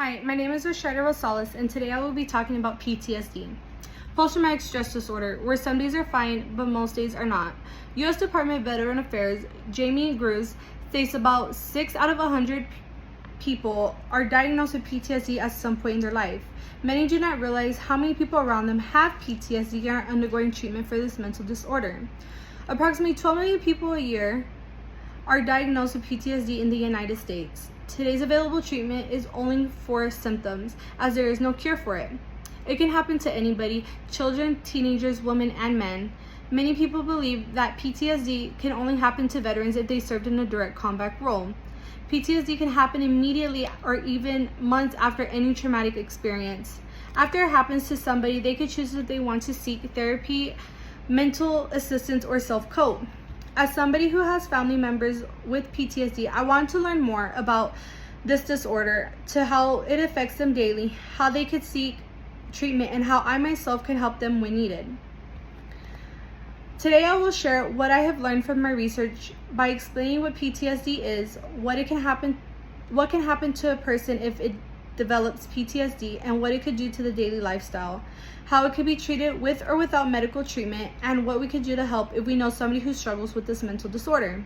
Hi, my name is Rashida Rosales, and today I will be talking about PTSD, post-traumatic stress disorder, where some days are fine, but most days are not. U.S. Department of Veteran Affairs, Jamie Grusz, states about 6 out of 100 people are diagnosed with PTSD at some point in their life. Many do not realize how many people around them have PTSD and are undergoing treatment for this mental disorder. Approximately 12 million people a year are diagnosed with PTSD in the United States. Today's available treatment is only for symptoms, as there is no cure for it. It can happen to anybody, children, teenagers, women, and men. Many people believe that PTSD can only happen to veterans if they served in a direct combat role. PTSD can happen immediately or even months after any traumatic experience. After it happens to somebody, they could choose if they want to seek therapy, mental assistance, or self-cope. As somebody who has family members with PTSD, I want to learn more about this disorder, to how it affects them daily, how they could seek treatment, and how I myself can help them when needed. Today I will share what I have learned from my research by explaining what PTSD is, what can happen to a person if it develops PTSD, and what it could do to the daily lifestyle, how it could be treated with or without medical treatment, and what we could do to help if we know somebody who struggles with this mental disorder.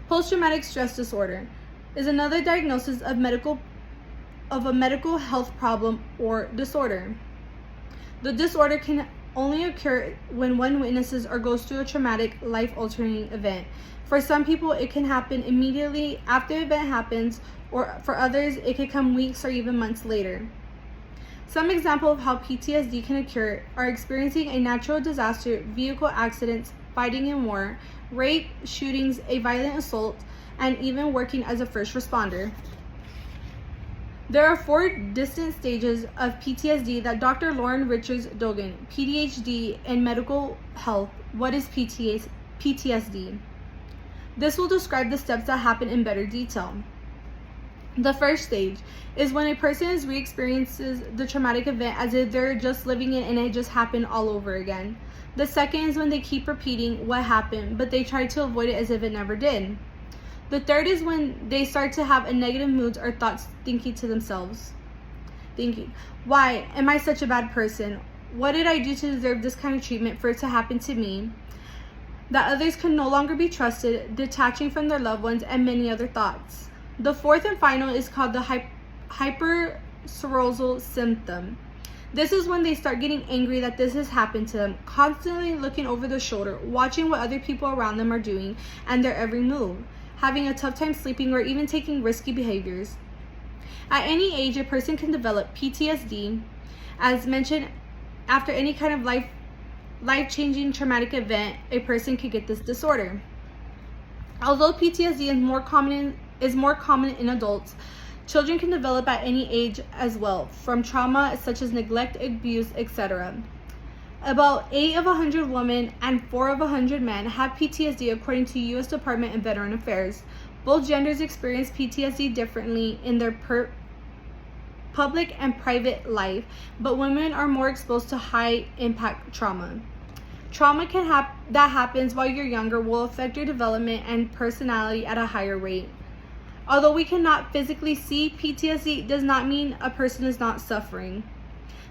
Post-traumatic stress disorder is another diagnosis of a medical health problem or disorder. The disorder can only occur when one witnesses or goes through a traumatic, life-altering event. For some people, it can happen immediately after the event happens, or for others, it could come weeks or even months later. Some examples of how PTSD can occur are experiencing a natural disaster, vehicle accidents, fighting in war, rape, shootings, a violent assault, and even working as a first responder. There are 4 distinct stages of PTSD that Dr. Lauren Richards Dogan, PhD in medical health. What is PTSD? This will describe the steps that happen in better detail. The first stage is when a person re-experiences the traumatic event as if they're just living it and it just happened all over again. The second is when they keep repeating what happened, but they try to avoid it as if it never did. The third is when they start to have a negative moods or thoughts, thinking, why am I such a bad person? What did I do to deserve this kind of treatment for it to happen to me? That others can no longer be trusted, detaching from their loved ones, and many other thoughts. The fourth and final is called the hyperarousal symptom. This is when they start getting angry that this has happened to them, constantly looking over their shoulder, watching what other people around them are doing and their every move, having a tough time sleeping, or even taking risky behaviors. At any age, a person can develop PTSD. As mentioned, after any kind of life-changing traumatic event, a person could get this disorder. Although PTSD is more common in adults, children can develop at any age as well, from trauma such as neglect, abuse, etc. About 8 of 100 women and 4 of 100 men have PTSD, according to U.S. Department of Veteran Affairs. Both genders experience PTSD differently in their public and private life, but women are more exposed to high-impact trauma. Trauma that happens while you're younger will affect your development and personality at a higher rate. Although we cannot physically see PTSD, does not mean a person is not suffering.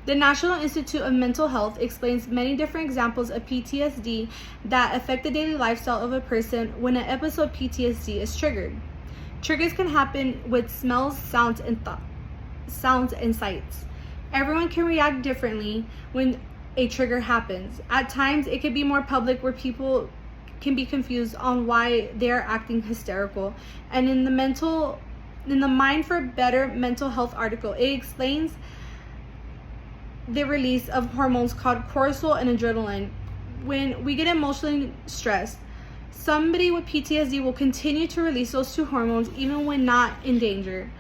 The National Institute of Mental Health explains many different examples of PTSD that affect the daily lifestyle of a person when an episode of PTSD is triggered. Triggers can happen with smells, sounds, and sights. Everyone can react differently when a trigger happens. At times, it could be more public, where people can be confused on why they are acting hysterical. And in the Mind for Better Mental Health article, it explains the release of hormones called cortisol and adrenaline. When we get emotionally stressed, somebody with PTSD will continue to release those 2 hormones even when not in danger,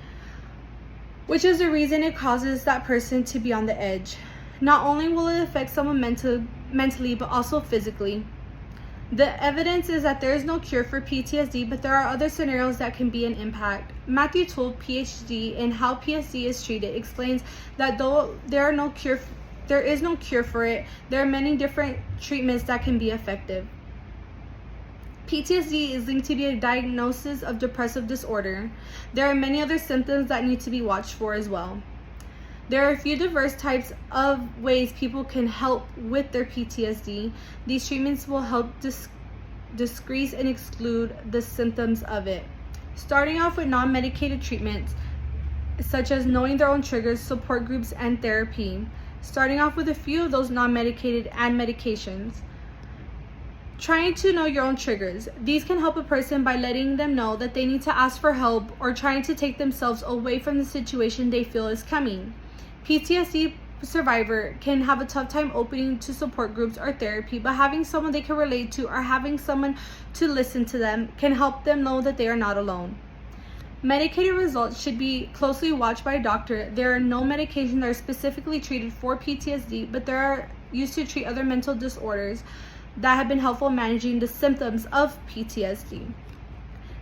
which is the reason it causes that person to be on the edge. Not only will it affect someone mentally, but also physically. The evidence is that there is no cure for PTSD, but there are other scenarios that can be an impact. Matthew Toole, PhD in how PTSD is treated, explains that though there is no cure for it, there are many different treatments that can be effective. PTSD is linked to be a diagnosis of depressive disorder. There are many other symptoms that need to be watched for as well. There are a few diverse types of ways people can help with their PTSD. These treatments will help decrease and exclude the symptoms of it. Starting off with non-medicated treatments, such as knowing their own triggers, support groups, and therapy. Starting off with a few of those non-medicated and medications. Trying to know your own triggers. These can help a person by letting them know that they need to ask for help or trying to take themselves away from the situation they feel is coming. PTSD survivor can have a tough time opening to support groups or therapy, but having someone they can relate to or having someone to listen to them can help them know that they are not alone. Medicated results should be closely watched by a doctor. There are no medications that are specifically treated for PTSD, but they are used to treat other mental disorders that have been helpful in managing the symptoms of PTSD.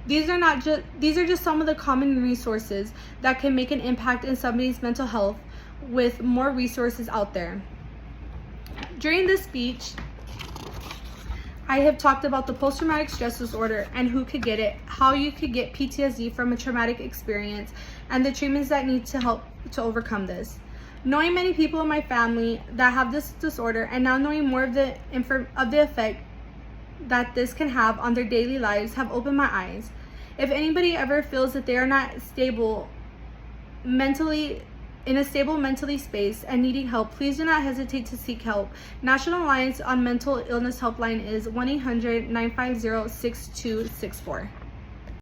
These are just some of the common resources that can make an impact in somebody's mental health, with more resources out there. During this speech, I have talked about the post-traumatic stress disorder and who could get it, how you could get PTSD from a traumatic experience, and the treatments that need to help to overcome this. Knowing many people in my family that have this disorder and now knowing more of the effect that this can have on their daily lives have opened my eyes. If anybody ever feels that they are not in a stable mentally space and needing help, please do not hesitate to seek help. National Alliance on Mental Illness Helpline is 1-800-950-6264.